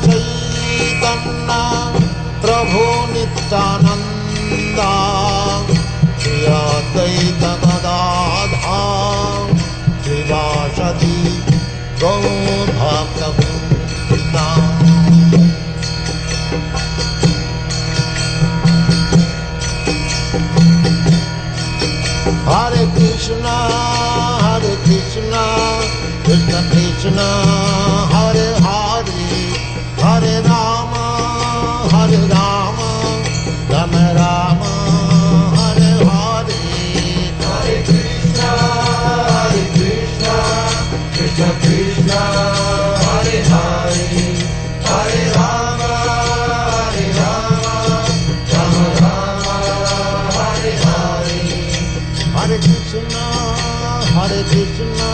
Chaitanya Prabhu Nityananda Shri Advaita Gadadhar Srivasadi Gaur Bhakta Vrinda. Hare Krishna, Krishna Krishna, Hare Hare, Hare Rama, Rama Rama, Hare Hare. Hare Krishna, Krishna Krishna, Hare Hare, Hare Rama, Rama Rama, Hare Hare. Hare Krishna,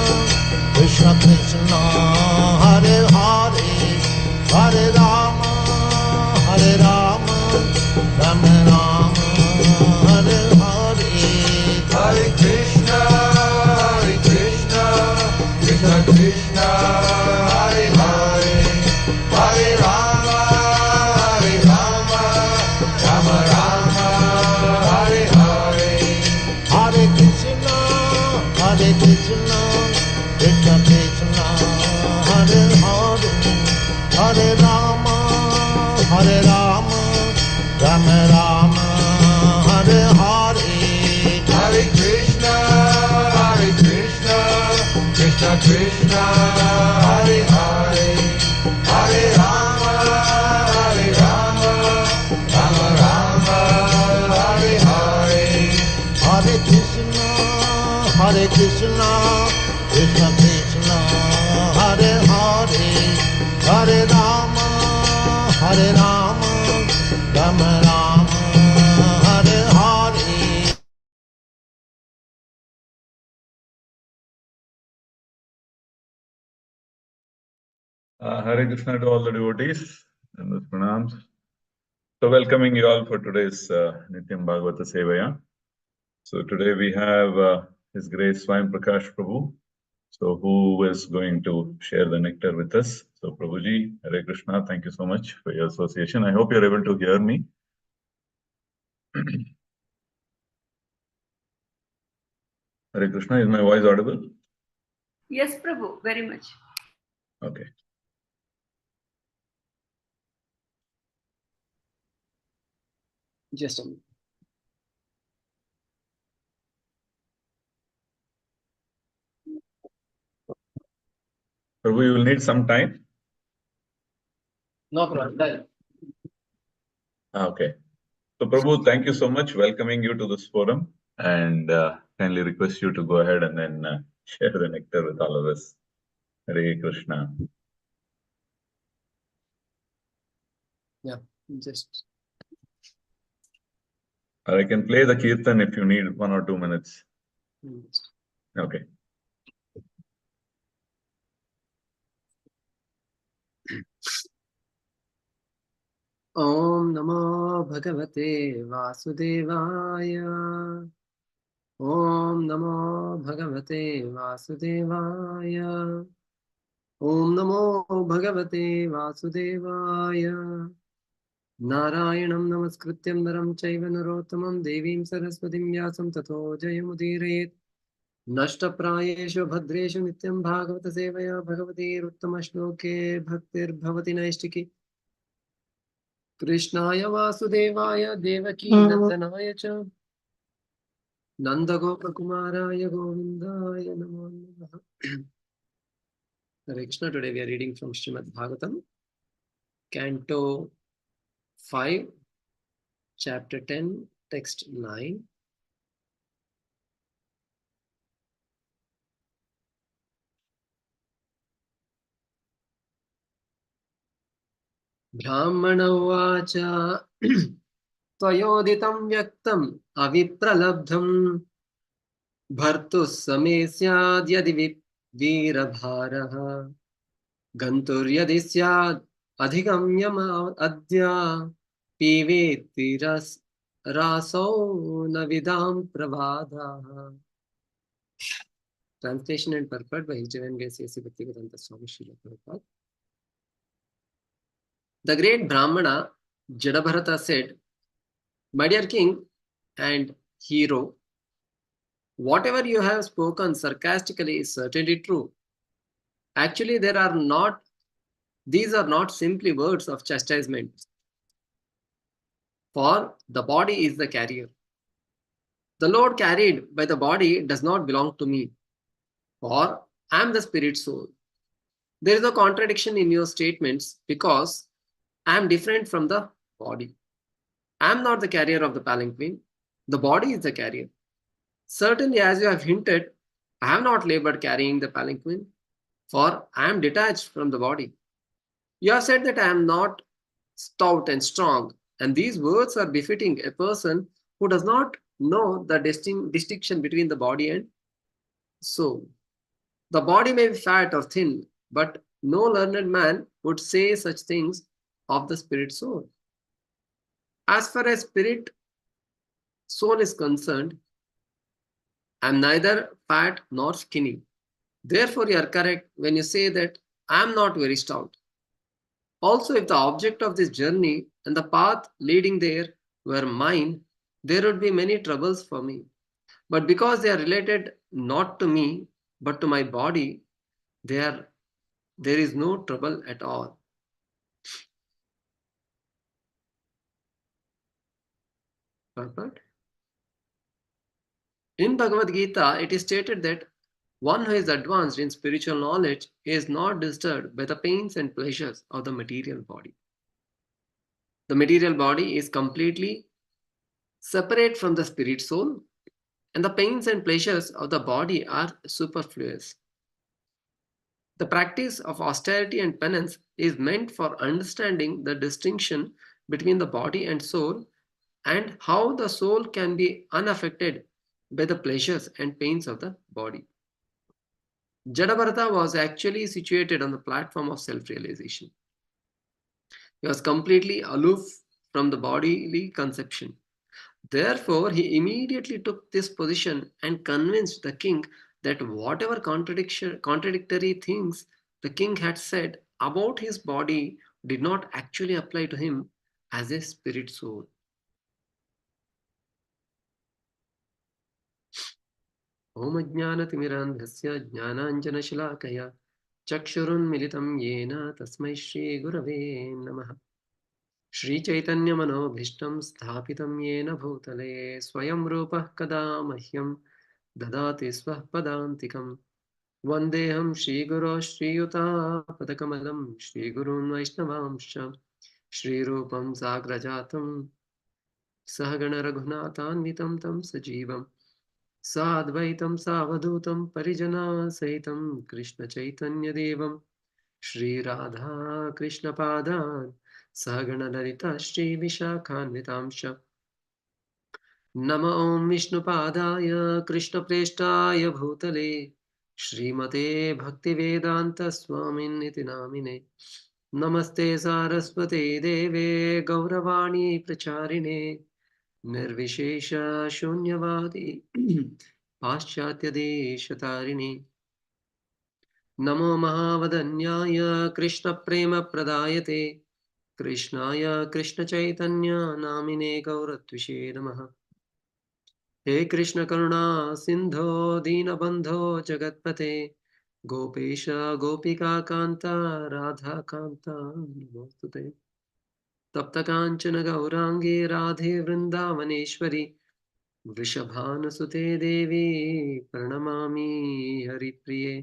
Krishna Krishna, Hare Hare, Hare Rama, Rama Rama, Hare Hare. Hare Krishna, Krishna Krishna, Hare Hare, Hare Rama, Rama Rama, Hare Hare. Hare Krishna, Krishna Krishna, Hare Hare, Hare Rama, Rama Rama, Hare Hare. Hare Krishna, Krishna Krishna, Hare Hare, Hare Rama, Rama Rama, Hare Hare. Hare Krishna, Krishna Krishna, Hare Hare, Hare Rama, Rama Rama, Hare Hare. Hare Krishna to all the devotees and the pranams. So welcoming you all for today's Nityam Bhagavata Sevaya. So today we have His Grace Swayam Prakash Prabhu, so who is going to share the nectar with us. So Prabhuji, Hare Krishna, thank you so much for your association. I hope you're able to hear me. Hare Krishna, is my voice audible? Yes, Prabhu, very much. Okay. Just a minute. Prabhu, you will need some time. No problem. Okay. So Prabhu, thank you so much. Welcoming you to this forum, and kindly request you to go ahead and then share the nectar with all of us. Hare Krishna. Yeah, just. Or I can play the kirtan if you need 1 or 2 minutes. Okay. Om Namo Bhagavate Vasudevaya. Om Namo Bhagavate Vasudevaya. Om Namo Bhagavate Vasudevaya. Narayanam Namaskrityam Naram Chaiva Narottamam Devim Saraswatim Vyasam Tato Jayamudirayet. Nashta Prayeshu Bhadreshu Nityam Bhagavata Sevaya Bhagavate Ruttama Shloke Bhaktir Bhavati Naishtiki. Krishnaya Vasudevaya Devaki Nandanaya Cha Nanda Gopakumaraya Govindaya Namo Namaha. Hare Krishna. Today we are reading from Srimad Bhagavatam, Canto 5, Chapter 10, Text 9. Brahmana Vacha Tvayoditam Vyaktam Avipralabdham Bhartus Same Syad Yadi Virabharaha Gantur Yadi Syad Adhigamyam Adya Piveti Raso Navidam Pravada. Translation and purport by His Divine Grace A.C. Bhaktivedanta Swami Srila Prabhupada. The great Brahmana Jadabharata said, "My dear king and hero, whatever you have spoken sarcastically is certainly true. Actually, these are not simply words of chastisement, for the body is the carrier. The load carried by the body does not belong to me, for I am the spirit soul. There is no contradiction in your statements because I am different from the body. I am not the carrier of the palanquin. The body is the carrier. Certainly, as you have hinted, I have not labored carrying the palanquin, for I am detached from the body. You have said that I am not stout and strong, and these words are befitting a person who does not know the distinction between the body and soul. The body may be fat or thin, but no learned man would say such things of the spirit soul. As far as spirit soul is concerned, I am neither fat nor skinny. Therefore, you are correct when you say that I am not very stout. Also, if the object of this journey and the path leading there were mine, there would be many troubles for me. But because they are related not to me, but to my body, there is no trouble at all. Purport? In Bhagavad Gita, it is stated that one who is advanced in spiritual knowledge is not disturbed by the pains and pleasures of the material body. The material body is completely separate from the spirit soul, and the pains and pleasures of the body are superfluous. The practice of austerity and penance is meant for understanding the distinction between the body and soul and how the soul can be unaffected by the pleasures and pains of the body. Jadabharata was actually situated on the platform of self realization. He was completely aloof from the bodily conception. Therefore, he immediately took this position and convinced the king that whatever contradictory things the king had said about his body did not actually apply to him as a spirit soul. Om Ajnanatimirandhasya Jnananjanashalakaya Chakshurunmilitam Yena Tasmai Shri Gurave Namaha श्रीचैतन्यमनोभीष्टं स्थापितं येन भूतले स्वयं रूपः कदा मह्यं ददाति स्वः पदान्तिकं वन्देऽहं श्रीगुरो श्रीयुतापदकमलं श्रीगुरून् वैष्णवांश्च श्रीरूपं साग्रजातं सहगणरघुनाथान्वितं तं सजीवं साद्वैतं सावधूतं परिजनासहितं कृष्णचैतन्यदेवं श्रीराधा कृष्णपादान् सहगणललिता श्रीविशाखान्वितांश्च नमो ॐ विष्णुपादाय कृष्णप्रेष्ठाय भूतले श्रीमते भक्तिवेदान्तस्वामिन्निति नामिने नमस्ते सारस्वते देवे गौरवाणी प्रचारिणे निर्विशेषशून्यवादी पाश्चात्यदेशतारिणे नमो महावदन्याय कृष्णप्रेमप्रदायते कृष्णाय कृष्णचैतन्य नामिने गौरत्विषे नमः हे कृष्ण करुणा सिन्धो दीनबन्धो जगत्पते गोपेश गोपिका कान्ता राधा कान्ता नमोस्तुते तप्तकाञ्चन गौराङ्गे राधे वृन्दावनेश्वरि वृषभानुसुते देवी प्रणमामि हरिप्रिये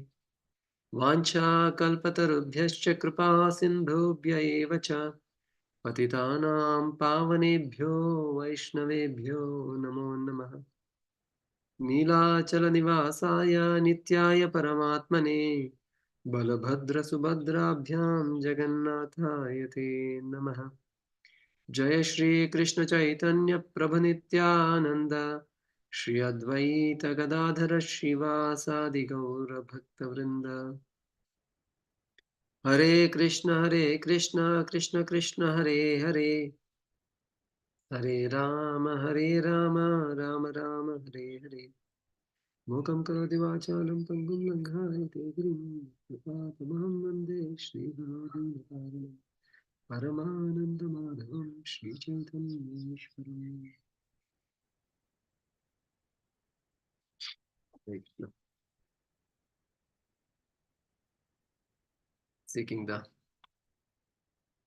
वाञ्छाकल्पतरुभ्यश्च कृपा सिन्धुभ्य एव च पतितानां पावनेभ्यो वैष्णवेभ्यो नमो नमः नीलाचलनिवासाय नित्याय परमात्मने बलभद्रसुभद्राभ्यां जगन्नाथाय ते नमः जय श्रीकृष्ण चैतन्य प्रभु नित्यानन्द श्री अद्वैत गदाधर श्रीवासादि गौरभक्तवृन्द हरे कृष्ण कृष्ण कृष्ण हरे हरे हरे राम राम राम हरे हरे मूकं करोति वाचालं पङ्गुं लङ्घायते गिरिं कृपातमहं वन्दे श्रीगुरुदीनतारिणम् Paramananda Madhavam Shri Chaitanya Ishwaram. Seeking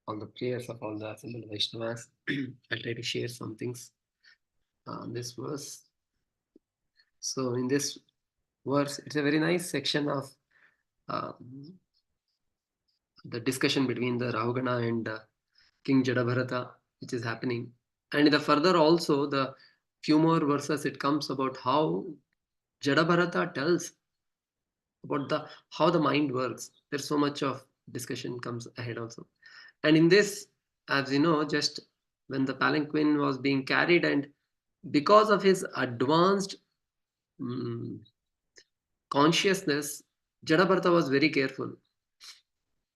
all the prayers of all the assembled Vaishnavas. I'll try to share some things on this verse. So in this verse, it's a very nice section of the discussion between the Rahugana and King Jadabharata, which is happening. And in the further also, the few more verses, it comes about how Jadabharata tells about how the mind works. There's so much of discussion comes ahead also. And in this, as you know, just when the palanquin was being carried, and because of his advanced consciousness, Jadabharata was very careful.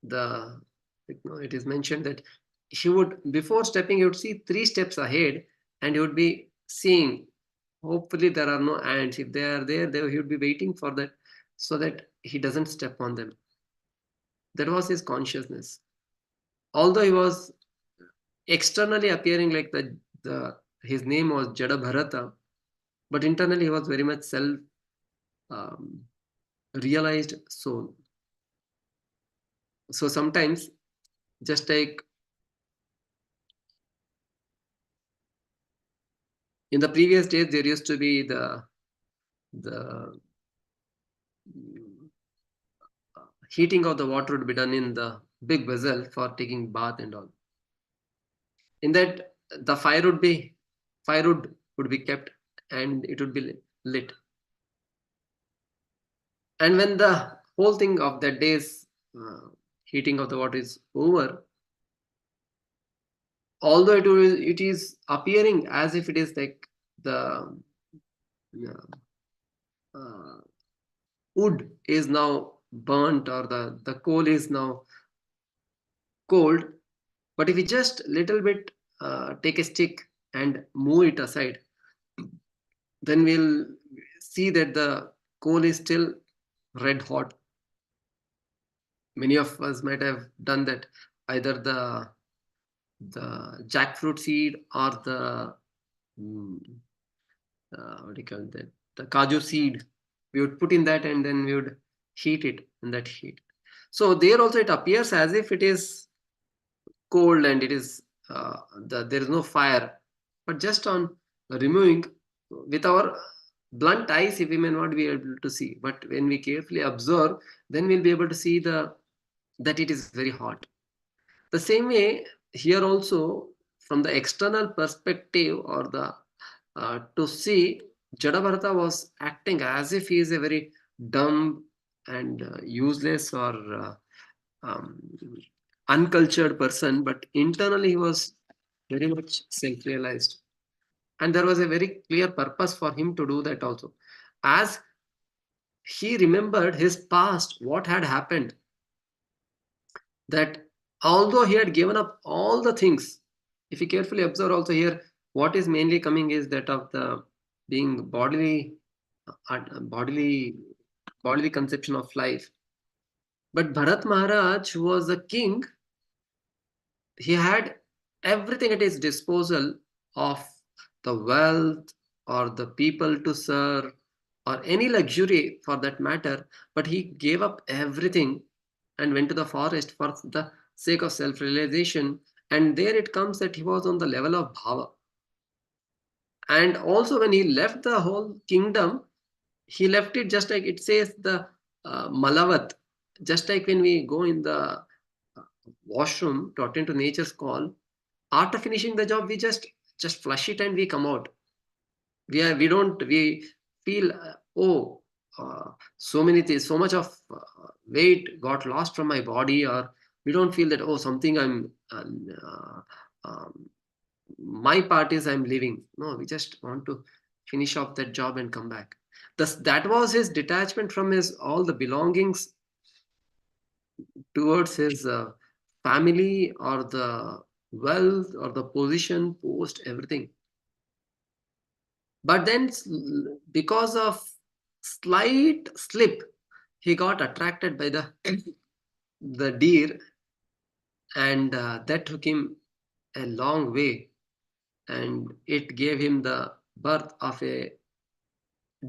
It is mentioned that he would, before stepping, he would see 3 steps ahead, and he would be seeing, hopefully there are no ants. If they are there, he would be waiting for that, so that he doesn't step on them. That was his consciousness. Although he was externally appearing like his name was Jadabharata, but internally he was very much self realized soul. So sometimes, just like in the previous days, there used to be the heating of the water would be done in the big vessel for taking bath and all. In that, the firewood would be kept, and it would be lit. And when the whole thing of that day's heating of the water is over, although it is appearing as if it is like the wood is now burnt, or the coal is now cold, but if we just little bit take a stick and move it aside, then we'll see that the coal is still red hot. Many of us might have done that, either the jackfruit seed or the what do you call that, the kaju seed. We would put in that, and then we would heat it in that heat. So there also it appears as if it is cold, and it is there is no fire, but just on removing, with our blunt eyes, we may not be able to see, but when we carefully observe, then we'll be able to see that it is very hot. The same way here also, from the external perspective, or the to see, Jadabharata was acting as if he is a very dumb and useless, or uncultured person, but internally he was very much self-realized. And there was a very clear purpose for him to do that also. As he remembered his past, what had happened, that although he had given up all the things, if you carefully observe also here, what is mainly coming is that of the being bodily conception of life. But Bharat Maharaj, who was the king, he had everything at his disposal, of the wealth or the people to serve, or any luxury for that matter, but he gave up everything and went to the forest for the sake of self-realization. And there it comes that he was on the level of bhava. And also when he left the whole kingdom, he left it just like it says the Malavat. Just like when we go in the washroom to attend to nature's call, after finishing the job, we just flush it and we come out. We feel so many things, so much of weight got lost from my body, or we don't feel that something my part is I'm leaving. No, we just want to finish off that job and come back. That was his detachment from his all the belongings towards his family, or the wealth, or the position, post, everything. But then, because of slight slip, he got attracted by the deer, And that took him a long way, and it gave him the birth of a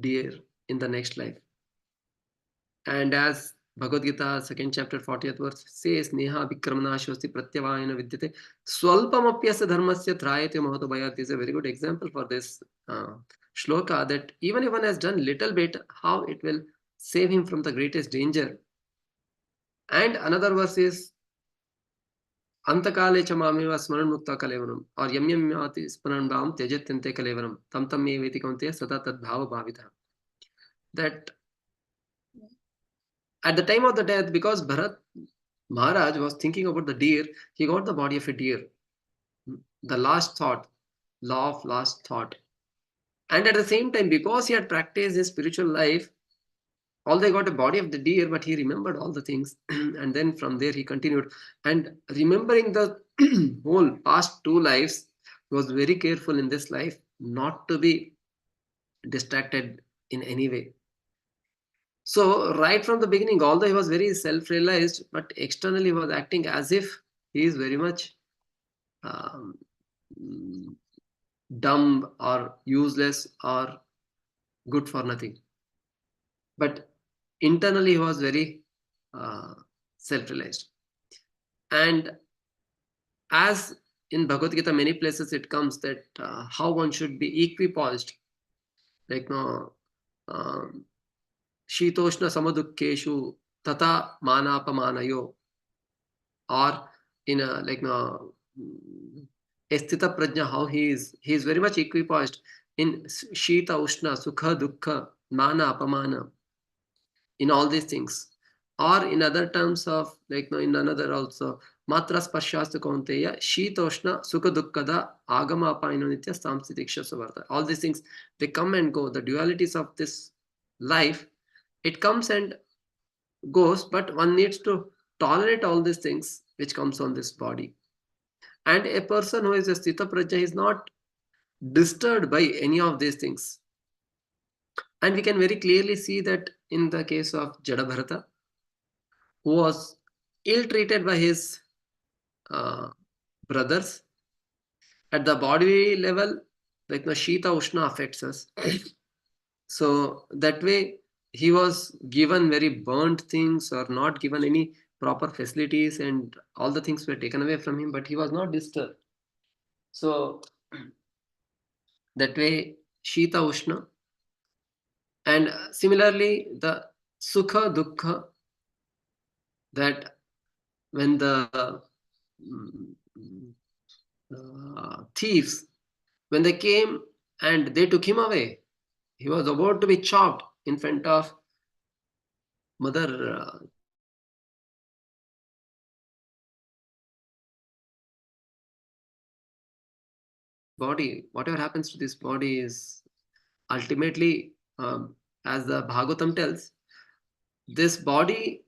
deer in the next life. And as Bhagavad Gita, second chapter, 40th verse says, Neha Vikramana Shvasti Pratyavayana Vidyate Swalpamapyasa Dharmasya Trayate Mahato Bhayat is a very good example for this shloka, that even if one has done little bit, how it will save him from the greatest danger. And another verse is Antakale chamameva smaran mukta kalevaram, or yam yam yati smaran bhavam tyajatyante kalevaram tam tam me veti kaunteya sada tad bhava bhavita. That at the time of the death, because Bharat Maharaj was thinking about the deer, he got the body of a deer. The last thought, law of last thought. And at the same time, because he had practiced his spiritual life, although he got a body of the deer, but he remembered all the things. And then from there he continued. And remembering the whole past 2 lives, he was very careful in this life not to be distracted in any way. So right from the beginning, although he was very self-realized, but externally he was acting as if he is very much um, dumb or useless or good for nothing. But internally he was very self-realized. And as in Bhagavad Gita, many places it comes that how one should be equipoised, like no Shitoshna Samadukkeshu Tata Manapamanayo, or in a like no Esthita Prajna, how he is very much equipoised in Shita Ushna Sukha Dukkha Mana Apamana, in all these things. Or in other terms of like no, in another also Matra Sparshasta Kaunteya Shitoshna Sukha Dukkada Agama Apayano Nitya Samsitiksha Savarta. All these things, they come and go. The dualities of this life, it comes and goes, but one needs to tolerate all these things which comes on this body. And a person who is a Sthita Prajna is not disturbed by any of these things. And we can very clearly see that in the case of Jada Bharata, who was ill-treated by his brothers. At the body level, like the Shita Ushna affects us. So that way, he was given very burnt things or not given any proper facilities, and all the things were taken away from him, but he was not disturbed. So that way, Shita Ushna. And similarly, the Sukha Dukkha, that when the thieves, when they came and they took him away, he was about to be chopped in front of Mother body. Whatever happens to this body is ultimately, as the Bhagavatam tells, this body,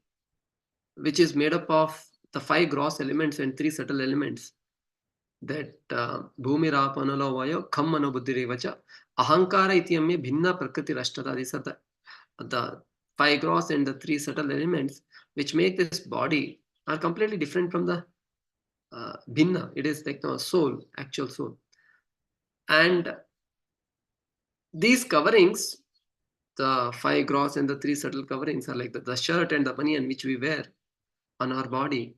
which is made up of the 5 gross elements and 3 subtle elements, that Bhumi Rapanalo Vayo Kammano Buddhirevacha Ahankara Ityamya Bhinna Prakriti Rashtata. These are the 5 gross and the 3 subtle elements which make this body are completely different from the Bhinna. It is like the soul, actual soul. And these coverings, the 5 gross and the 3 subtle coverings, are like the shirt and the baniyan which we wear on our body.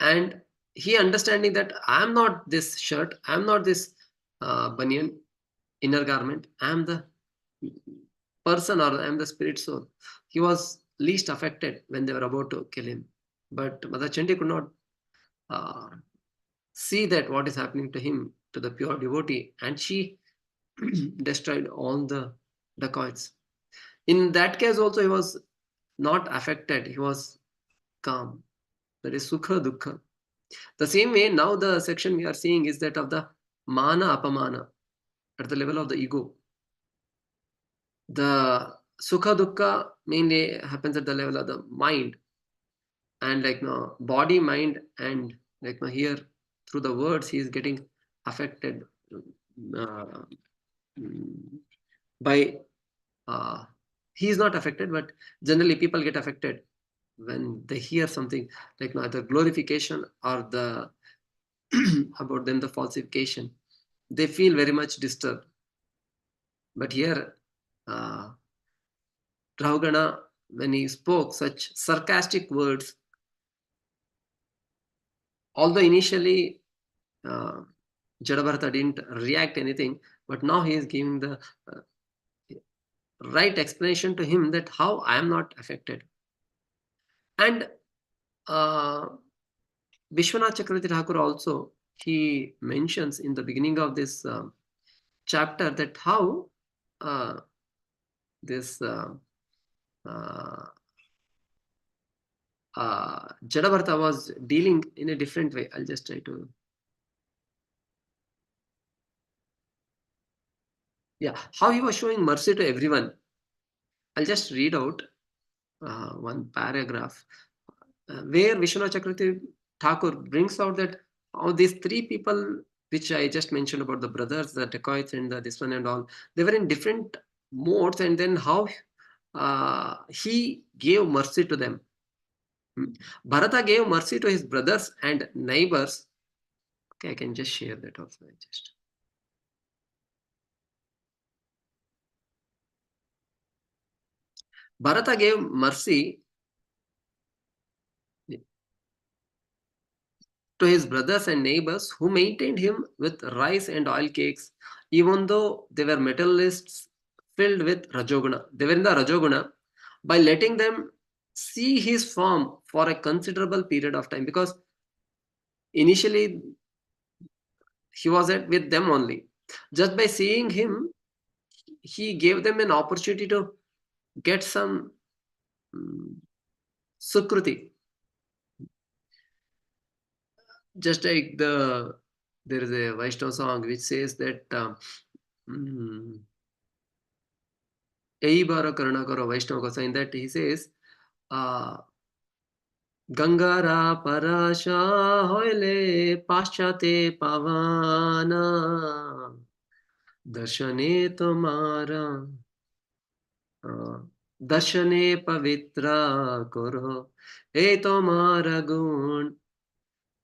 And he understanding that I am not this shirt, I am not this baniyan, inner garment, I am the person, or I am the spirit soul. He was least affected when they were about to kill him. But Mother Chandi could not see that what is happening to him, to the pure devotee, and she destroyed all the dacoits. In that case also, he was not affected, he was calm. That is Sukha Dukkha. The same way, now the section we are seeing is that of the Mana Apamana, at the level of the ego. The Sukha Dukkha mainly happens at the level of the mind, and like no body, mind, and like no here through the words he is getting affected by he is not affected, but generally people get affected when they hear something like either glorification or the about them the falsification, they feel very much disturbed. But here, Rahugana, when he spoke such sarcastic words, although initially uh, Jadabharata didn't react anything, but now he is giving the right explanation to him that how I am not affected. And Vishwanath Chakravarti Thakur also, he mentions in the beginning of this chapter that how this Jadabharata was dealing in a different way. I'll just try to. Yeah, how he was showing mercy to everyone. I'll just read out one paragraph where Vishwanath Chakravarti Thakur brings out that how these three people, which I just mentioned about the brothers, the dacoits, and this one and all, they were in different modes, and then how he gave mercy to them. Bharata gave mercy to his brothers and neighbors. Okay, I can just share that also. Bharata gave mercy to his brothers and neighbors who maintained him with rice and oil cakes, even though they were materialists filled with Rajoguna. They were in the Rajoguna, by letting them see his form for a considerable period of time, because initially he was with them only. Just by seeing him, he gave them an opportunity to get some sukruti. Just like there is a Vaishnava song which says that Eibara Karuna Karo Vaishnava Gosa, in that he says Gangara Parasha Hoile Paschate Pavana Darshane Tomara Darshane Pavitra Koro E Tomara Gun.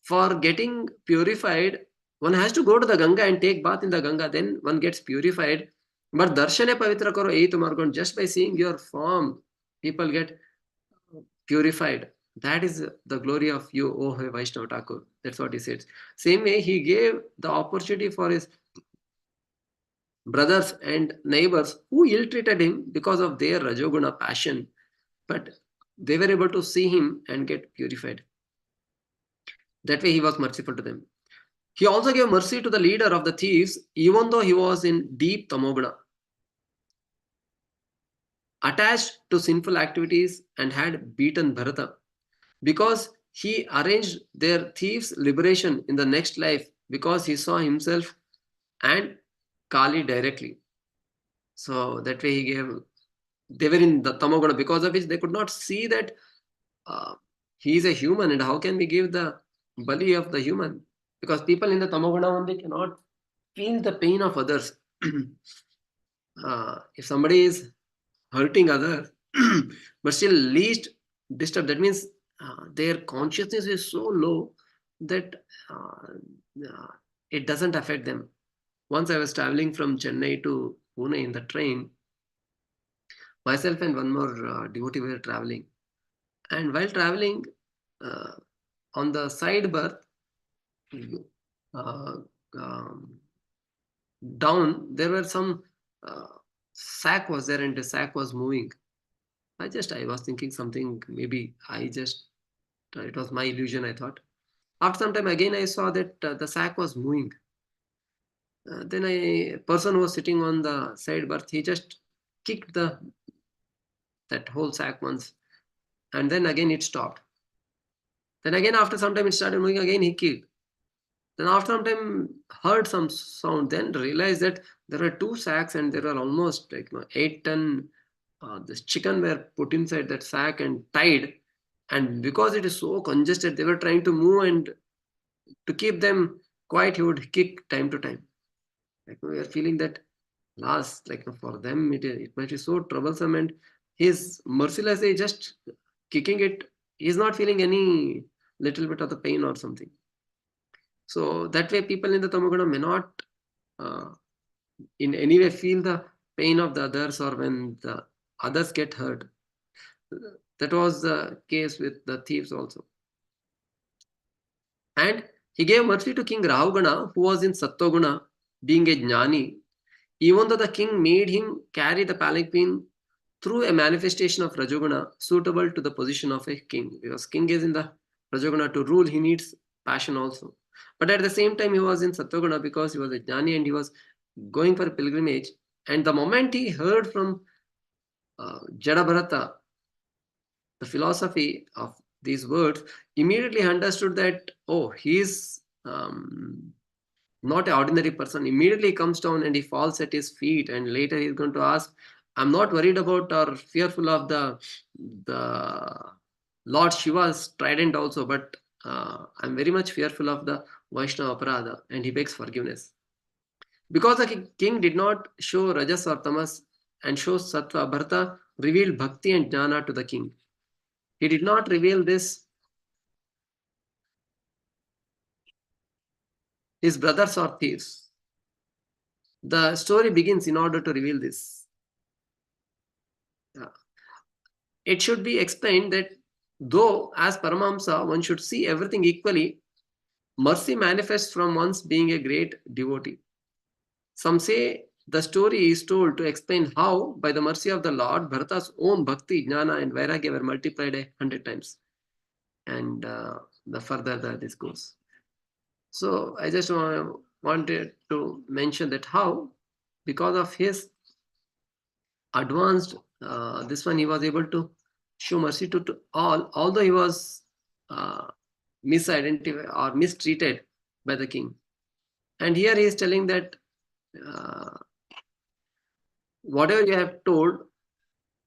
For getting purified, one has to go to the Ganga and take bath in the Ganga, then one gets purified. But Darshane Pavitra Karo E Tomara Gun, just by seeing your form, people get purified. That is the glory of you, O Vaishnava Thakur. That's what he said. Same way, he gave the opportunity for his brothers and neighbors who ill-treated him because of their Rajoguna passion, but they were able to see him and get purified. That way he was merciful to them. He also gave mercy to the leader of the thieves, even though he was in deep tamoguna, attached to sinful activities, and had beaten Bharata, because he arranged their thieves' liberation in the next life, because he saw himself and Kali directly. So that way he gave, they were in the tamoguna, because of which they could not see that he is a human, and how can we give the bali of the human? Because people in the tamoguna only cannot feel the pain of others. If somebody is hurting others, but still least disturbed, that means their consciousness is so low that it doesn't affect them. Once I was traveling from Chennai to Pune in the train, myself and one more devotee were traveling. And while traveling on the side berth, down, there were some sack was there, and the sack was moving. I was thinking something, maybe it was my illusion, I thought. After some time again, I saw that the sack was moving. Then a person was sitting on the side berth, he just kicked that whole sack once, and then again it stopped. Then again after some time it started moving again, he kicked. Then after some time heard some sound, then realized that there were two sacks and there were almost 8 ton this chicken were put inside that sack and tied. And because it is so congested, they were trying to move, and to keep them quiet, he would kick time to time. We are feeling that last, for them, it might be so troublesome, and he's mercilessly just kicking it he's not feeling any little bit of the pain or something. So that way people in the tamaguna may not uh, in any way feel the pain of the others, or when the others get hurt. That was the case with the thieves also. And he gave mercy to King Rahugana, who was in Sattoguna, being a jnani, even though the king made him carry the palanquin through a manifestation of Rajoguna suitable to the position of a king. Because king is in the Rajoguna to rule, he needs passion also. But at the same time, he was in Sattoguna because he was a jnani and he was going for a pilgrimage. And the moment he heard from Jada Bharata, the philosophy of these words, immediately understood that, oh, he's not an ordinary person. Immediately he comes down and he falls at his feet, and later he's going to ask, I'm not worried about or fearful of the Lord Shiva's trident also, but I'm very much fearful of the Vaishnava Aparadha, and he begs forgiveness. Because the king did not show Rajas or Tamas and show Sattva, Bharata revealed Bhakti and Jnana to the king. He did not reveal this. His brothers are thieves. The story begins in order to reveal this. It should be explained that though as Paramahamsa one should see everything equally, mercy manifests from one's being a great devotee. Some say the story is told to explain how, by the mercy of the Lord, Bharata's own bhakti, jnana, and vairagya were multiplied 100 times. And the further that this goes. So I just wanted to mention that how, because of his advanced this one, he was able to show mercy to all, although he was misidentified or mistreated by the king. And here he is telling that whatever you have told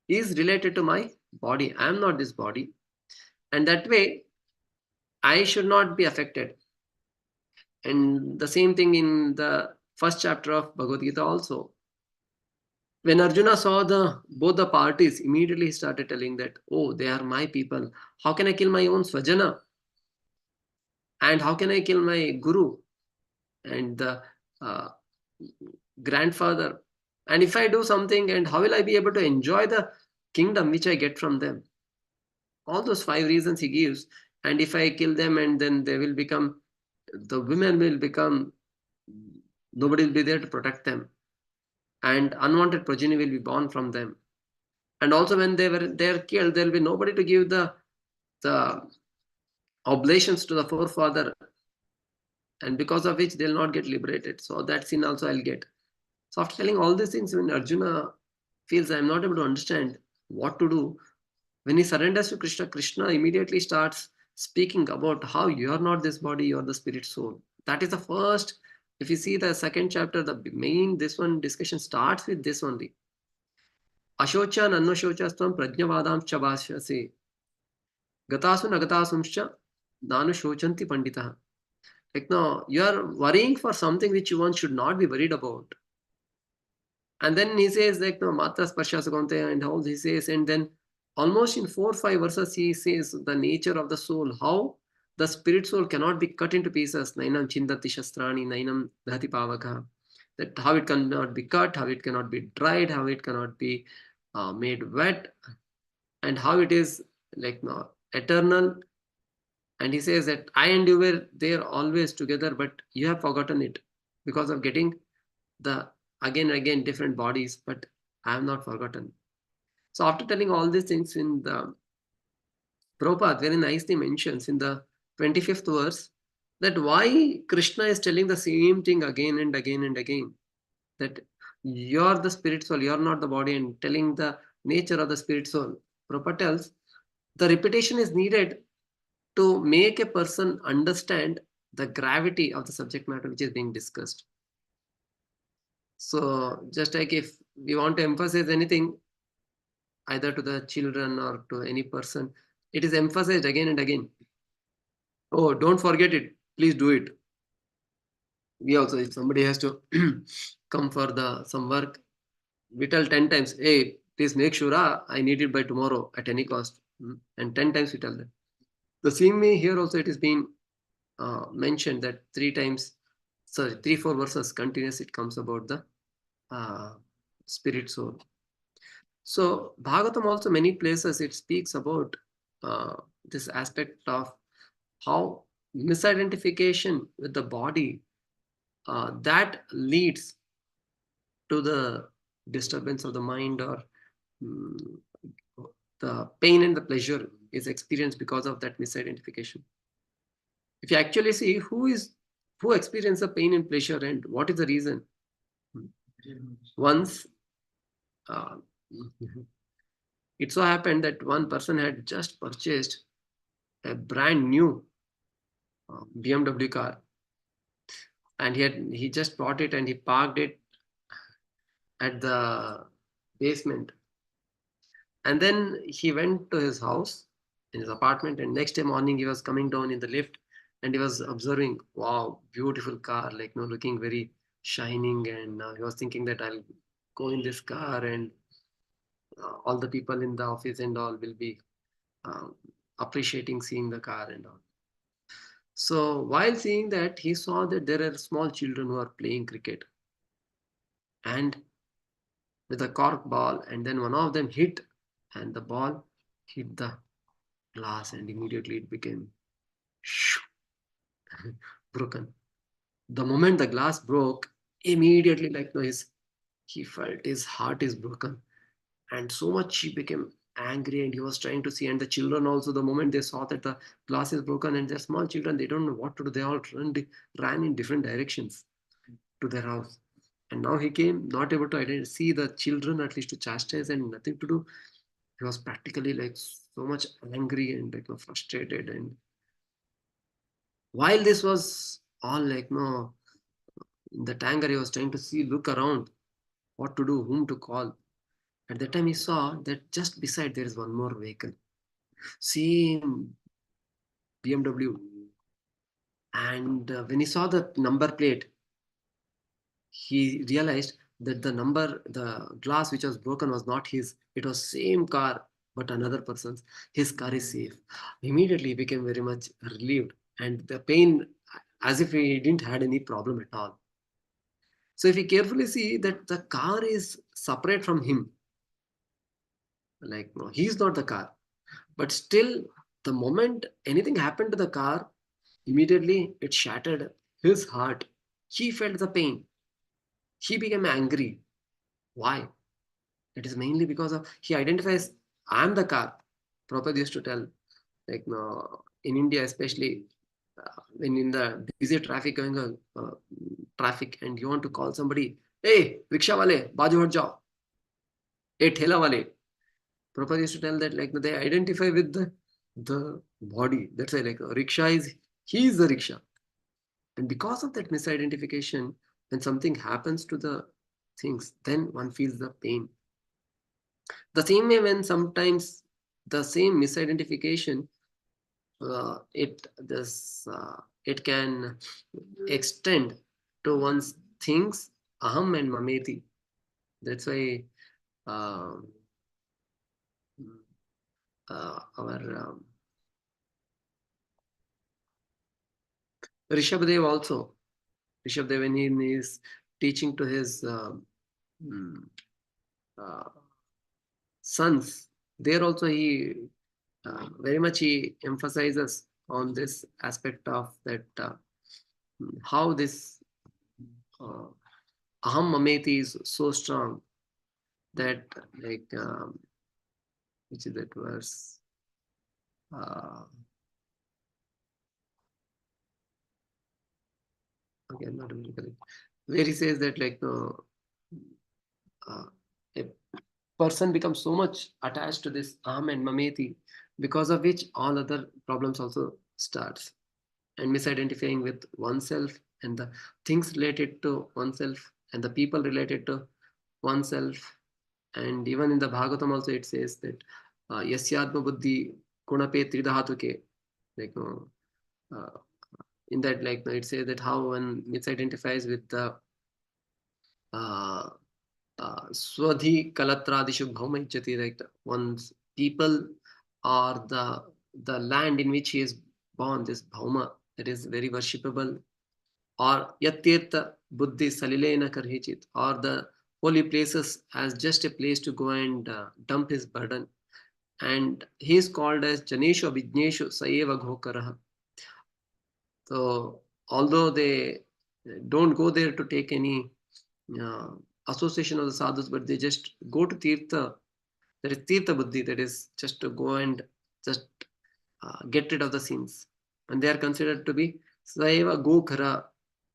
is related to my body. I am not this body, and that way I should not be affected. And the same thing in the first chapter of Bhagavad Gita also. When Arjuna saw both the parties, immediately he started telling that, oh, they are my people. How can I kill my own Swajana? And how can I kill my Guru and the grandfather? And if I do something, and how will I be able to enjoy the kingdom which I get from them? All those 5 reasons he gives. And if I kill them, and then they will become, the women will become, nobody will be there to protect them. And unwanted progeny will be born from them. And also when they're killed, there will be nobody to give the oblations to the forefather, and because of which they'll not get liberated. So that sin also I'll get. So after telling all these things, when Arjuna feels I'm not able to understand what to do, when he surrenders to Krishna, Krishna immediately starts speaking about how you are not this body, you are the spirit soul. That is the first. If you see the second chapter, the main this one discussion starts with this only. Ashocha nannoshochastvam prajnavadam chabashase gatasu nagatasumscha nanu shochanti pandita. Like, no, you are worrying for something which one should not be worried about. And then he says, like, no, matra sparsha sagonte, and all he says, and then almost in 4 or 5 verses he says the nature of the soul, how the spirit soul cannot be cut into pieces. Nainam chindati shastrani, nainam dhati pavaka. That how it cannot be cut, how it cannot be dried, how it cannot be made wet, and how it is like no, eternal. And he says that I and you were there always together, but you have forgotten it because of getting the again and again different bodies, but I have not forgotten. So after telling all these things, in the Prabhupada very nicely mentions in the 25th verse that why Krishna is telling the same thing again and again and again, that you're the spirit soul, you're not the body, and telling the nature of the spirit soul. Prabhupada tells the repetition is needed to make a person understand the gravity of the subject matter which is being discussed. So just like if we want to emphasize anything, either to the children or to any person, it is emphasized again and again. Oh, don't forget it. Please do it. We also, if somebody has to come for some work, we tell 10 times, hey, please make sure I need it by tomorrow at any cost. And 10 times we tell them. The same way here also it is being mentioned that 3-4 verses continuous it comes about the spirit soul. So Bhagavatam also many places it speaks about this aspect of how misidentification with the body that leads to the disturbance of the mind, or mm, the pain and the pleasure is experienced because of that misidentification. If you actually see who experiences the pain and pleasure and what is the reason, once uh, it so happened that one person had just purchased a brand new BMW car, and he just bought it and he parked it at the basement, and then he went to his house in his apartment, and next day morning he was coming down in the lift and he was observing, wow, beautiful car, like looking very shining, and he was thinking that I'll go in this car, and all the people in the office and all will be uh, appreciating seeing the car and all. So while seeing that, he saw that there are small children who are playing cricket and with a cork ball, and then one of them hit, and the ball hit the glass, and immediately it became broken. The moment the glass broke, immediately he felt his heart is broken, and so much he became angry, and he was trying to see. And the children also, the moment they saw that the glass is broken, and they're small children, they don't know what to do. They all ran in different directions to their house. And now he came not able to see the children, at least to chastise, and nothing to do. He was practically so much angry and frustrated. And while this was all in that anger, he was trying to look around what to do, whom to call. At that time, he saw that just beside there is one more vehicle, same BMW. And when he saw the number plate, he realized that the glass which was broken was not his. It was same car, but another person's. His car is safe. Immediately, he became very much relieved, and the pain, as if he didn't had any problem at all. So if you carefully see that the car is separate from him, no, he's not the car, but still, the moment anything happened to the car, immediately it shattered his heart. He felt the pain. He became angry. Why? It is mainly because of he identifies, I'm the car. Prabhupada used to tell, no, in India especially, when in the busy traffic going on, traffic, and you want to call somebody, hey, rickshaw wale, baju hat jao, hey, thela wale. Prabhupada used to tell that they identify with the body. That's why rickshaw he is the rickshaw. And because of that misidentification, when something happens to the things, then one feels the pain. The same way when sometimes the same misidentification, it can extend to one's things, aham and mameti. That's why our Rishabhdev also. Rishabhdev, when he is teaching to his sons, there also he very much he emphasizes on this aspect of that how this aham mameti is so strong that which is that verse? Okay, I'm not really correct. Where he says that a person becomes so much attached to this aham and mameti, because of which all other problems also starts, and misidentifying with oneself and the things related to oneself and the people related to oneself. And even in the Bhagavatam also it says that yasyatma buddhi gunape tridhatuke, in that it says that how one misidentifies with the swadhi kalatradishu bhauma ichati, one's people or the the land in which he is born, this Bhauma, that is very worshipable, or Yatirtha Buddhi Salilena Karhichit, or the holy places as just a place to go and dump his burden. And he is called as Janeshu Abhijneshu Sayeva Ghokaraha. So, although they don't go there to take any uh, association of the sadhus, but they just go to Tirtha. There is Tirtha Buddhi, that is just to go and just get rid of the sins. And they are considered to be Saiva Gokhara,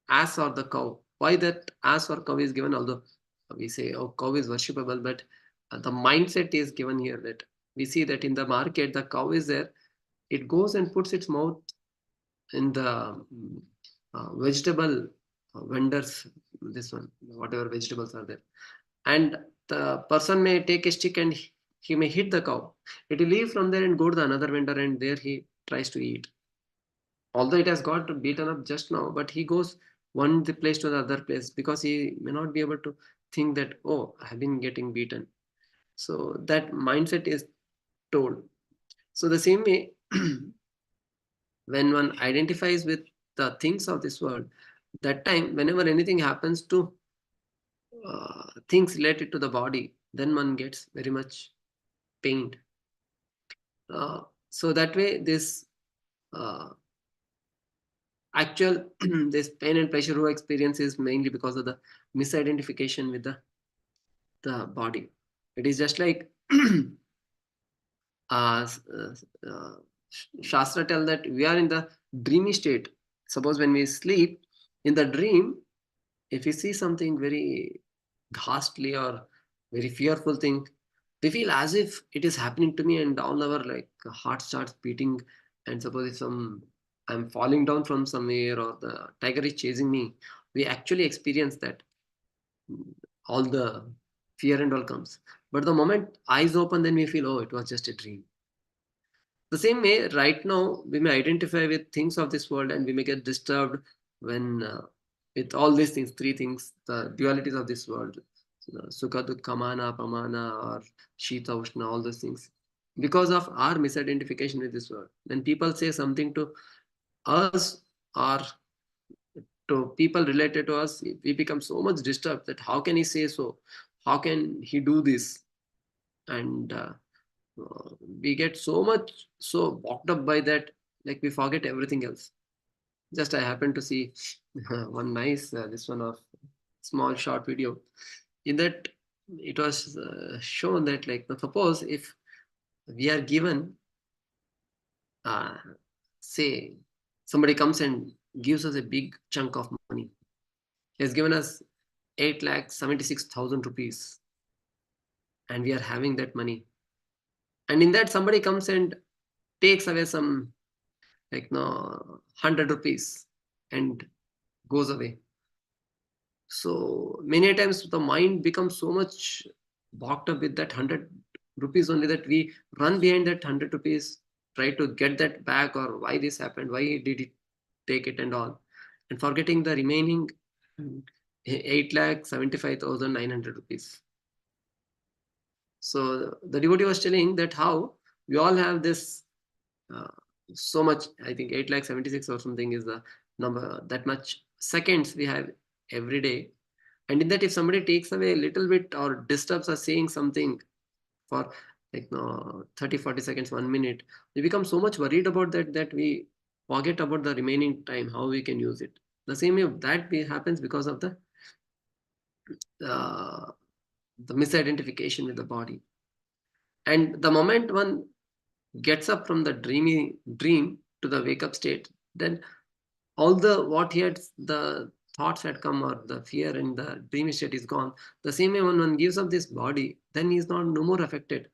ass or the cow. Why that ass or cow is given? Although we say, oh, cow is worshipable, but the mindset is given here that we see that in the market, the cow is there. It goes and puts its mouth in the vegetable vendors, this one, whatever vegetables are there. And the person may take a stick and he may hit the cow. It will leave from there and go to the another vendor, and there he tries to eat. Although it has got beaten up just now, but he goes one place to the other place because he may not be able to think that, oh, I have been getting beaten. So that mindset is told. So the same way, when one identifies with the things of this world, that time, whenever anything happens to things related to the body, then one gets very much pained. So that way, this actual this pain and pleasure who experience is mainly because of the misidentification with the body. It is just like uh, uh, Shastra tell that we are in the dreamy state. Suppose when we sleep, in the dream, if we see something very ghastly or very fearful thing, we feel as if it is happening to me, and all our like heart starts beating. And suppose if I'm falling down from somewhere or the tiger is chasing me, we actually experience that. All the fear and all comes. But the moment eyes open, then we feel, oh, it was just a dream. The same way, right now, we may identify with things of this world and we may get disturbed when, with all these things, three things, the dualities of this world, Sukha, Dukkha, Mana, Pamana, or Shita, Ushna, all those things. Because of our misidentification with this world. When people say something to us or to people related to us, we become so much disturbed that how can he say so? How can he do this? And we get so much so walked up by that, like we forget everything else. Just I happened to see one nice this one of small short video. In that, it was shown that like suppose if we are given uh, say somebody comes and gives us a big chunk of money. He has given us 8,76,000 rupees, and we are having that money. And in that, somebody comes and takes away some like no 100 rupees and goes away. So many times the mind becomes so much bogged up with that 100 rupees only that we run behind that 100 rupees, try to get that back, or why this happened, why did it take it and all, and forgetting the remaining 8,75,900 rupees. So the devotee was telling that how we all have this uh, so much, I think 8,76,000 or something is the number, that much seconds we have every day. And in that, if somebody takes away a little bit or disturbs us saying something for like no 30, 40 seconds, 1 minute, we become so much worried about that we forget about the remaining time, how we can use it. The same way that happens because of uh, the misidentification with the body. And the moment one gets up from the dream to the wake up state, then all the what he had, the thoughts had come, or the fear in the dreamy state is gone. The same way when one gives up this body, then he is not no more affected,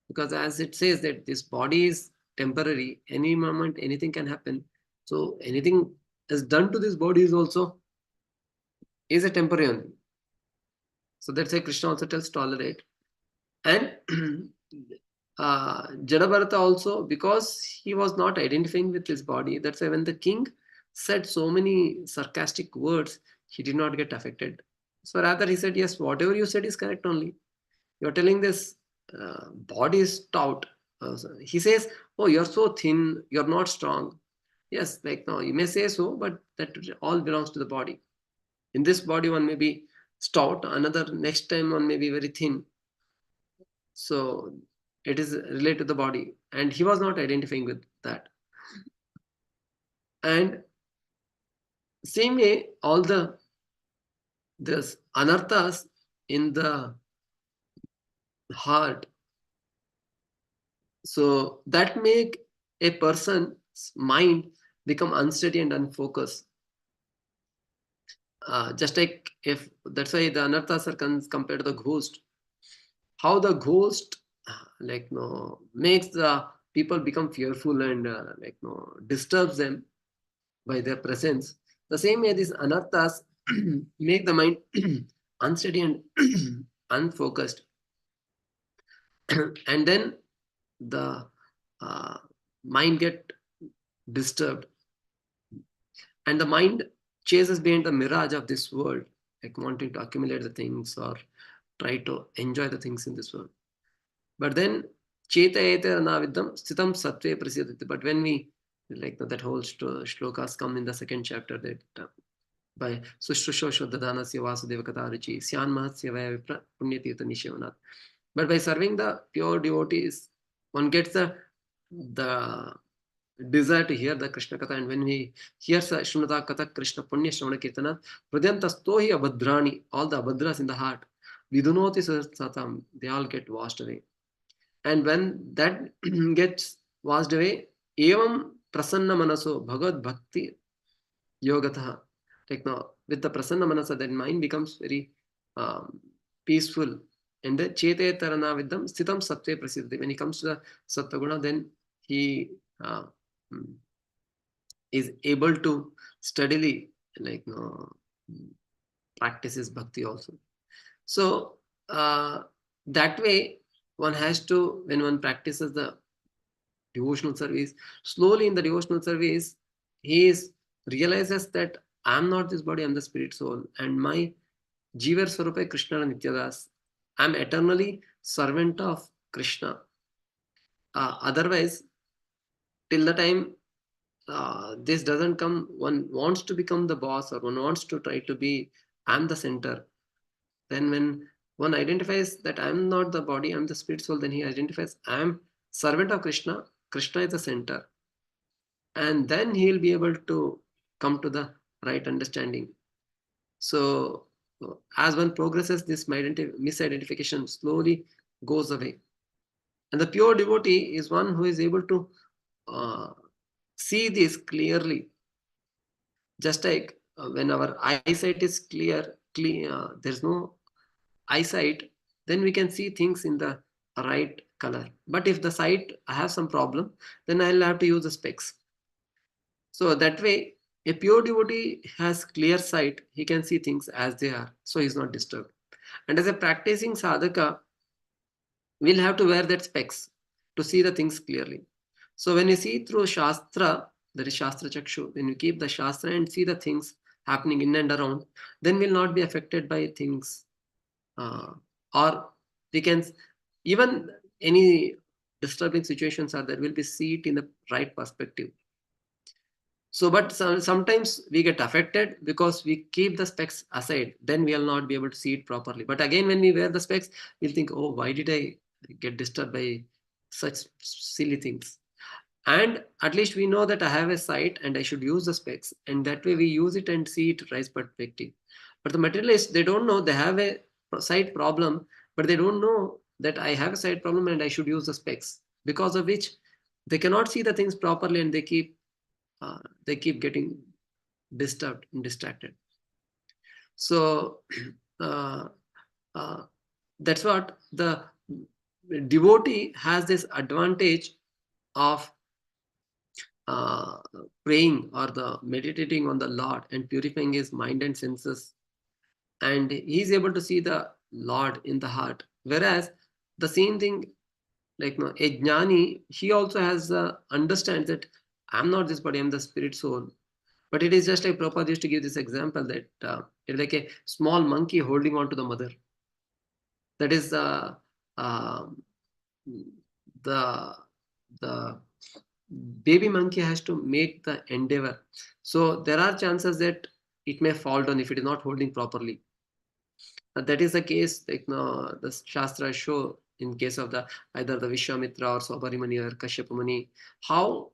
because as it says that this body is temporary, any moment anything can happen. So anything is done to this body is also is a temporary only. So that's why Krishna also tells tolerate. And Jadabharata also, because he was not identifying with his body, that's why when the king said so many sarcastic words, he did not get affected. So rather he said, yes, whatever you said is correct only. You're telling this body is stout, he says, oh, you're so thin, you're not strong. Yes, like no, you may say so, but that all belongs to the body. In this body, one may be stout, another next time one may be very thin. So it is related to the body, and he was not identifying with that. And same way, all this anarthas in the heart, so that make a person's mind become unsteady and unfocused. Just like if that's why the anarthas are compared to the ghost. How the ghost like no makes the people become fearful and like no disturbs them by their presence. The same way these anarthas make the mind unsteady and unfocused, and then the uh, mind get disturbed, and the mind chases behind the mirage of this world, like wanting to accumulate the things or try to enjoy the things in this world. But then chetayate anavidam stitam sattve prasidati. But when we like that whole shlokas come in the second chapter, that by Sushrusho Shuddhadanasya Vasudeva Katarichi Syan Mahatsya Vaya Vipra Punyatirtha Nishavanat. But by serving the pure devotees, one gets the desire to hear the Krishna Katha, and when we hear Shrunata Katha Krishna Punya Shravana Kirtana, Pradyantastohi Abhadrani, all the Abhadras in the heart, Vidunoti Satam, they all get washed away. And when that gets washed away, Evam Prasanna Manaso Bhagavad Bhakti Yogataha. Like now, with the Prasanna Manasa, that mind becomes very peaceful. And the Chete Tarana with them, Stitam Sattve Prasiddhi. When he comes to the Sattva then he is able to steadily like practice his bhakti also. So that way, one has to, when one practices the devotional service, slowly in the devotional service, he realizes that I'm not this body, I'm the spirit soul, and my Jivar Swarupa Krishna Nityadas. I'm eternally servant of Krishna. Otherwise, till the time this doesn't come, one wants to become the boss or one wants to try to be, I'm the center. Then when one identifies that I'm not the body, I'm the spirit soul, then he identifies I'm servant of Krishna, Krishna is the center. And then he'll be able to come to the right understanding. So as one progresses, this misidentification slowly goes away. And the pure devotee is one who is able to see this clearly. Just like when our eyesight is clear, there's no eyesight, then we can see things in the right color. But if the sight I have some problem, then I'll have to use the specs. So that way, a pure devotee has clear sight. He can see things as they are, so he's not disturbed. And as a practicing sadhaka, we'll have to wear that specs to see the things clearly. So when you see through Shastra, that is Shastra Chakshu, when you keep the Shastra and see the things happening in and around, then we'll not be affected by things. Or we can, even any disturbing situations are there, will be see it in the right perspective. So, but sometimes we get affected because we keep the specs aside, then we'll not be able to see it properly. But again, when we wear the specs, we'll think, oh, why did I get disturbed by such silly things? And at least we know that I have a sight and I should use the specs, and that way we use it and see it right perspective. But the materialists, they don't know, they have a sight problem, but they don't know that I have a sight problem and I should use the specs, because of which they cannot see the things properly, and they keep getting disturbed and distracted. So that's what the devotee has, this advantage of praying or the meditating on the Lord and purifying his mind and senses, and he is able to see the Lord in the heart. Whereas the same thing, like a jnani, he also has understands that I'm not this body, I'm the spirit soul. But it is just like Prabhupada used to give this example that it's like a small monkey holding on to the mother. That is the baby monkey has to make the endeavor. So there are chances that it may fall down if it is not holding properly. That is the case, like no, the Shastra show in case of the either the Vishwamitra or Sabarimani or Kashyapamani, how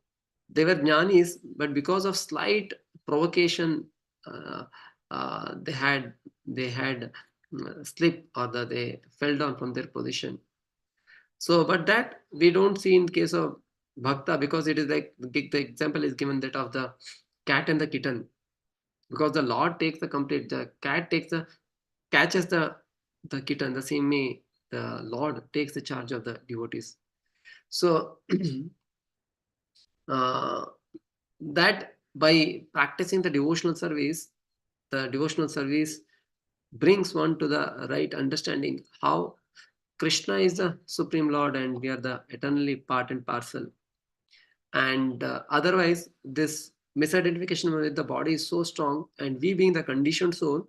they were jnanis, but because of slight provocation, uh, they had slip, or they fell down from their position. So, but that we don't see in case of Bhakta, because it is like the example is given that of the cat and the kitten, because the Lord takes the cat takes the catches the kitten, the same way the Lord takes the charge of the devotees. So uh, that by practicing the devotional service brings one to the right understanding how Krishna is the Supreme Lord and we are the eternally part and parcel. And otherwise, this misidentification with the body is so strong, and we being the conditioned soul,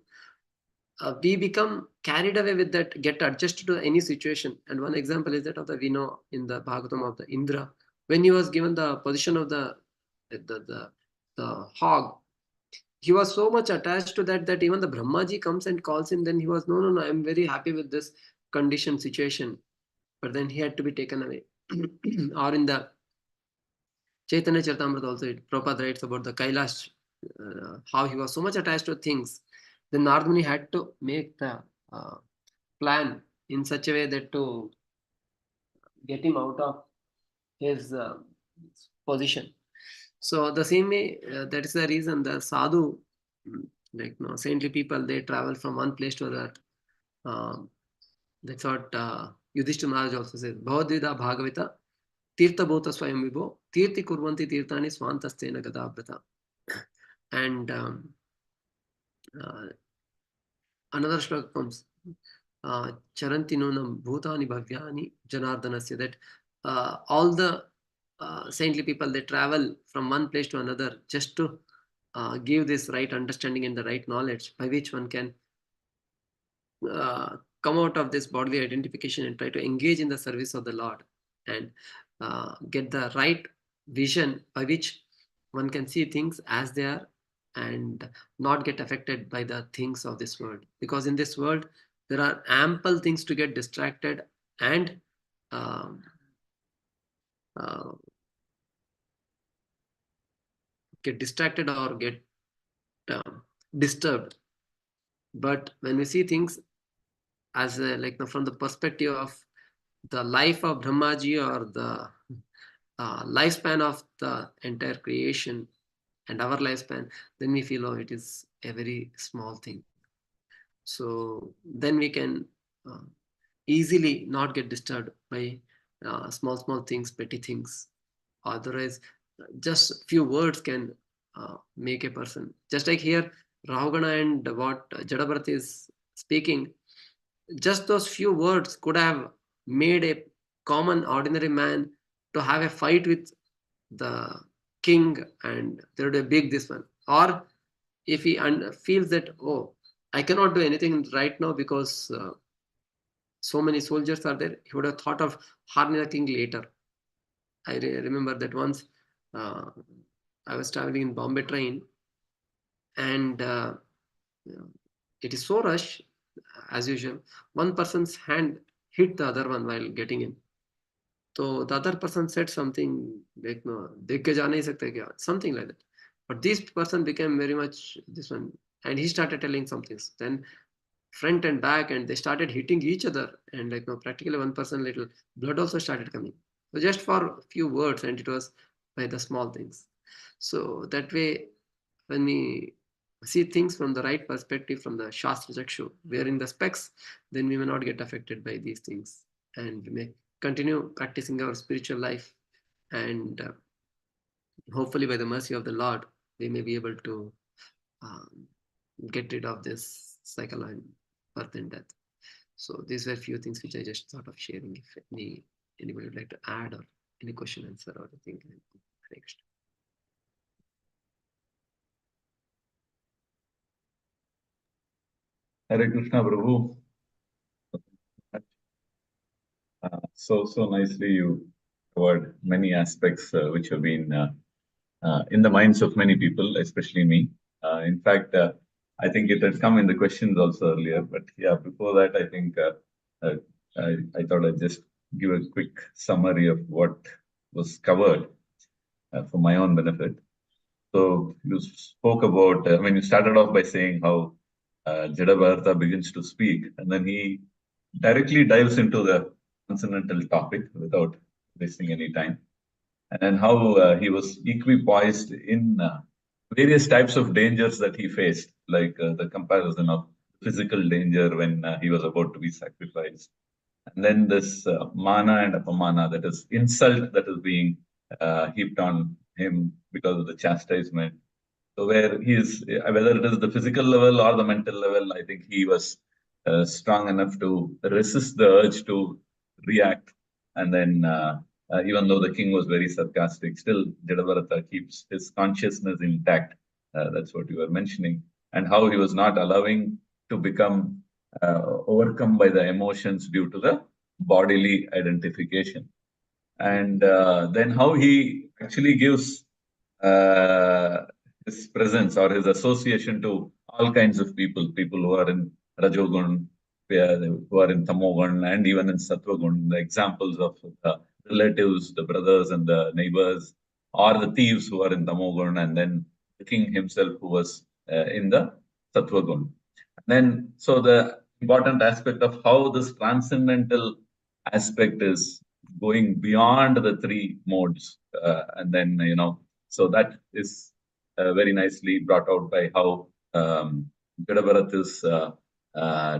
we become carried away with that, get adjusted to any situation. And one example is that of the we know in the Bhagavatam of the Indra, when he was given the position of the hog, he was so much attached to that even the Brahmaji comes and calls him, then he was no, I'm very happy with this condition situation, but then he had to be taken away. Or in the Chaitanya Charitamrita also, Prabhupada writes about the Kailash, how he was so much attached to things. Then Nardmuni had to make the plan in such a way that to get him out of his position. So the same way, that is the reason the sadhu, like no saintly people, they travel from one place to another. That's what Yudhishthira Maharaj also says. Bhavadvida Bhagavata Tirtha Bhota Swayam Vibho Tirthi Kurvanti Tirthani Swantastena Gadabrata. And another shloka comes, Charanti Nunam Bhutani Bhavyani Janardanasya, that all the saintly people, they travel from one place to another just to give this right understanding and the right knowledge by which one can come out of this bodily identification and try to engage in the service of the Lord, and get the right vision by which one can see things as they are and not get affected by the things of this world. Because in this world, there are ample things to get distracted and um, uh, get distracted or get disturbed. But when we see things as like from the perspective of the life of Brahmaji, or the lifespan of the entire creation and our lifespan, then we feel, oh, it is a very small thing. So then we can easily not get disturbed by small things, petty things. Otherwise, just few words can make a person. Just like here, Rahugana and what Jadabharat is speaking, just those few words could have made a common ordinary man to have a fight with the king, and there would be a big this one. Or if he feels that, oh, I cannot do anything right now because so many soldiers are there, he would have thought of harming the king later. I remember that once I was traveling in Bombay train, and it is so rush as usual. One person's hand hit the other one while getting in. So the other person said something like, no, देख के जा नहीं सकते क्या, something like that. But this person became very much this one, and he started telling some things. Then front and back, and they started hitting each other, and like no, practically one person little blood also started coming. So just for a few words, and it was by the small things. So that way, when we see things from the right perspective, from the Shastra Chakshu, wearing the specs, then we may not get affected by these things, and we may continue practicing our spiritual life, and hopefully by the mercy of the Lord, we may be able to um, get rid of this cycle and birth and death. So these were a few things which I just thought of sharing. If anybody would like to add, or any question, answer, or anything next. Hare Krishna, Prabhu. So nicely you covered many aspects which have been in the minds of many people, especially me. In fact, I think it had come in the questions also earlier. But yeah, before that, I think uh, I thought I'd just give a quick summary of what was covered for my own benefit. So you spoke about, you started off by saying how Jada begins to speak, and then he directly dives into the transcendental topic without wasting any time, and then how he was equipoised in various types of dangers that he faced, like the comparison of physical danger when he was about to be sacrificed, and then this mana and apamana, that is insult that is being heaped on him because of the chastisement. So where he is, whether it is the physical level or the mental level, I think he was strong enough to resist the urge to react. And then, even though the king was very sarcastic, still Jadavarata keeps his consciousness intact. That's what you were mentioning, and how he was not allowing to become overcome by the emotions due to the bodily identification. And then how he actually gives his presence or his association to all kinds of people who are in Rajogun, who are in Tamogun, and even in Sattvagun. The examples of the relatives, the brothers and the neighbors, or the thieves who are in Tamogun, and then the king himself who was in the Sattvagun. Then, so the important aspect of how this transcendental aspect is going beyond the three modes, and then so that is very nicely brought out by how Gadabharat is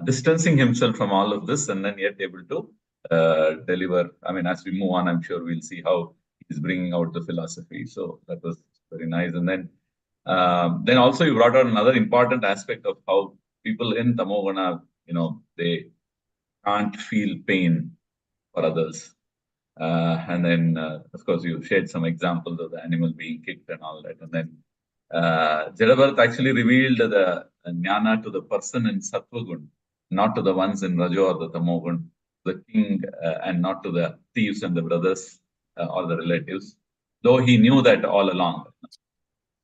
distancing himself from all of this, and then yet able to deliver. I mean, as we move on, I'm sure we'll see how he's bringing out the philosophy. So that was very nice. And then also you brought out another important aspect of how people in Tamogana, they can't feel pain for others. And then, of course, you shared some examples of the animal being kicked and all that. And then Jadabharat actually revealed the jnana to the person in Sattvagun, not to the ones in Rajo or the Tamogun, the king, and not to the thieves and the brothers or the relatives, though he knew that all along.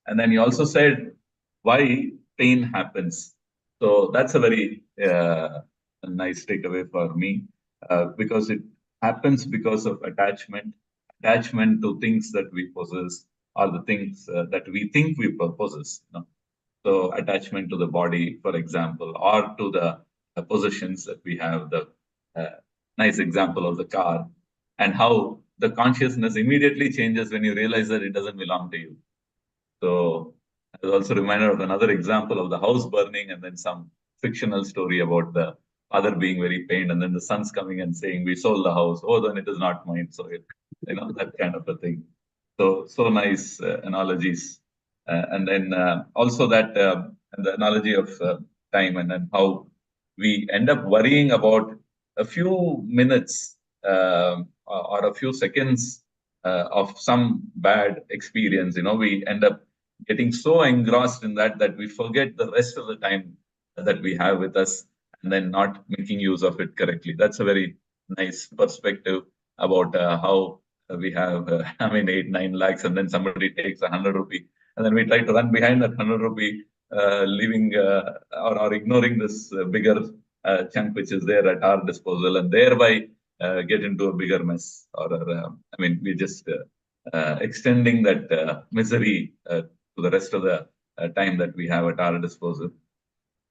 And then he also said why pain happens. So that's a very nice takeaway for me, because it happens because of attachment to things that we possess, or the things that we think we possess. So attachment to the body, for example, or to the possessions that we have. The nice example of the car, and how the consciousness immediately changes when you realize that it doesn't belong to you. So I was also reminded of another example of the house burning, and then some fictional story about the father being very pained, and then the son's coming and saying, "We sold the house." Oh, then it is not mine. So that kind of a thing. So nice analogies, and then also that the analogy of time, and then how we end up worrying about a few minutes or a few seconds of some bad experience. We end up getting so engrossed in that we forget the rest of the time that we have with us, and then not making use of it correctly. That's a very nice perspective about how we have, 8-9 lakhs, and then somebody takes 100 rupee, and then we try to run behind that 100 rupee, leaving or ignoring this bigger chunk which is there at our disposal, and thereby get into a bigger mess. Or we just extending that misery to the rest of the time that we have at our disposal.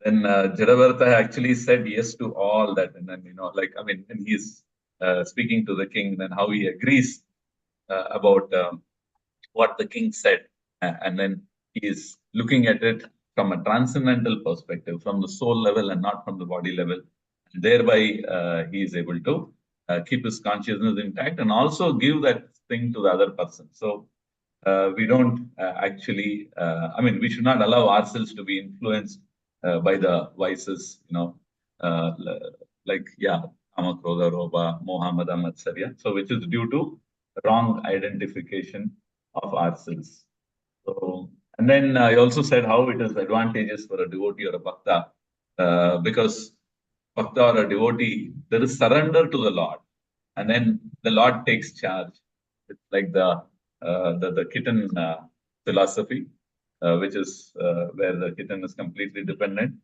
Then Jadavarta actually said yes to all that, and then when he's speaking to the king, then how he agrees about what the king said, and then he is looking at it from a transcendental perspective, from the soul level and not from the body level, and thereby he is able to keep his consciousness intact and also give that thing to the other person. So we don't actually, we should not allow ourselves to be influenced by the vices, Kama, Krodha, Roba, Moha, Mada, Matsarya. So which is due to wrong identification of ourselves. So, and then I also said how it is advantageous for a devotee or a bhakta, because bhakta or a devotee, there is surrender to the Lord, and then the Lord takes charge. It's like the kitten philosophy, which is where the kitten is completely dependent.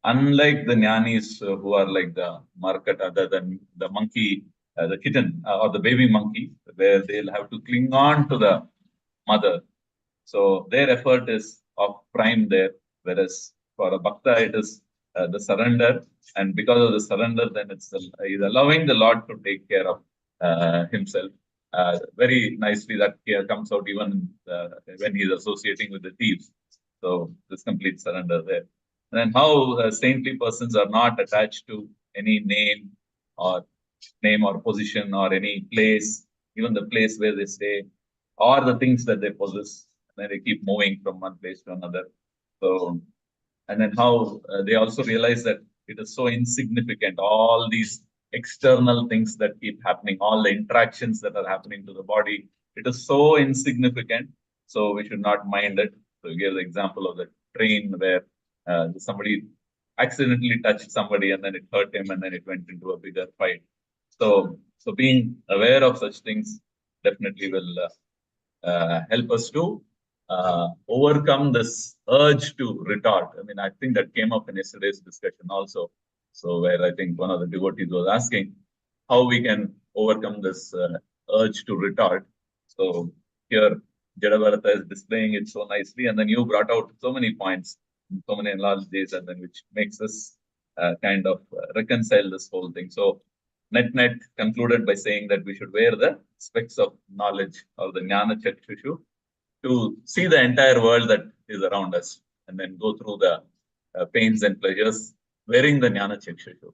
Unlike the jnanis who are like the markata, the monkey, the kitten or the baby monkey, where they'll have to cling on to the mother. So their effort is of prime there, whereas for a bhakta it is the surrender, and because of the surrender, then he's allowing the Lord to take care of himself. Very nicely that here comes out even when he's associating with the thieves. So this complete surrender there. And then how saintly persons are not attached to any or name or position or any place, even the place where they stay, or the things that they possess. And then they keep moving from one place to another. So, and then how they also realize that it is so insignificant, all these external things that keep happening, all the interactions that are happening to the body, it is so insignificant. So we should not mind it. So you gave the example of the train where somebody accidentally touched somebody and then it hurt him and then it went into a bigger fight. So being aware of such things definitely will help us to overcome this urge to retort. I mean, I think that came up in yesterday's discussion also. So where I think one of the devotees was asking how we can overcome this urge to retort. So here, Jadabharata is displaying it so nicely, and then you brought out so many points, so many analogies, and then which makes us kind of reconcile this whole thing. So net concluded by saying that we should wear the specs of knowledge or the jnana chakshushu to see the entire world that is around us and then go through the pains and pleasures wearing the jnana chakshushu.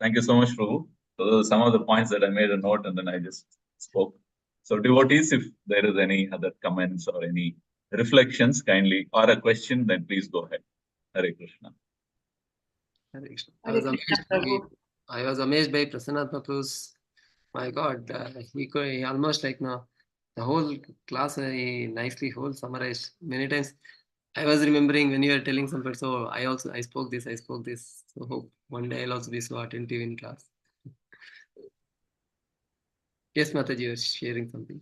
Thank you so much, Prabhu. So those are some of the points that I made a note and then I just spoke. So devotees, if there is any other comments or any reflections, kindly, or a question, then please go ahead. Hare Krishna. Hare Krishna. Hare Krishna, Prabhu. I was amazed by Prasanna Prabhu's. My God, he almost like now the whole class he nicely whole summarized many times. I was remembering when you were telling something, so I spoke this. So hope one day I'll also be so attentive in class. Yes, Mataji, you were sharing something.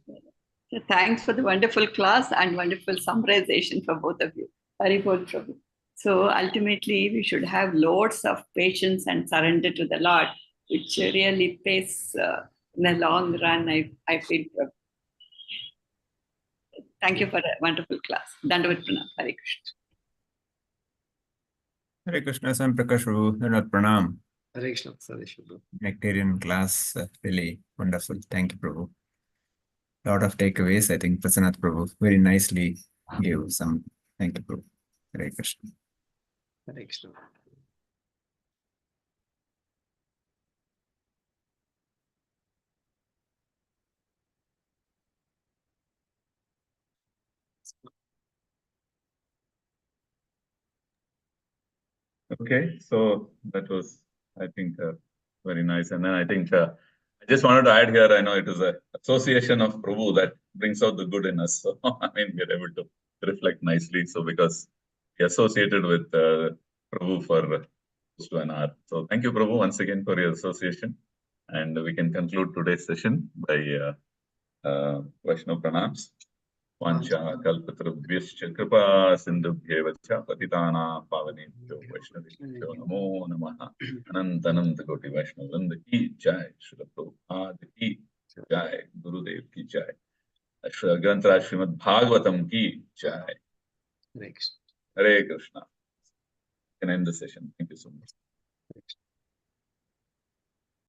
So thanks for the wonderful class and wonderful summarization for both of you. Very good, Prabhu. So ultimately, we should have loads of patience and surrender to the Lord, which really pays in the long run, I feel. Prabhu. Thank you for a wonderful class. Dandavat Pranam. Hare Krishna. Hare Krishna, Swayam Prakash Prabhu, Dandavat Pranam. Hare Krishna, Sadeshu Prabhu. Nectarian class, really wonderful. Thank you, Prabhu. Lot of takeaways. I think Prasannath Prabhu very nicely gave some. Thank you, Prabhu. Hare Krishna. Hare Krishna. Okay, so that was, I think, very nice. And then I think I just wanted to add here, I know it is an association of Prabhu that brings out the good in us. So, I mean, we're able to reflect nicely. So, because we associated with Prabhu for close to an hour. So, thank you, Prabhu, once again for your association. And we can conclude today's session by Vaishnav Pranams. Vancha kalpatarubhyascha kripa sindhubhyeva cha patitana pavanebhyo vaishnavebhyo namo namaha. Ananta ananta koti Vaishnavrinda ki jai. Srila Prabhupada ki jai. Gurudev ki jai. Grantaraj Srimad Bhagavatam ki jai. Hare Krishna. Hare Krishna. Can end the session. Thank you so much.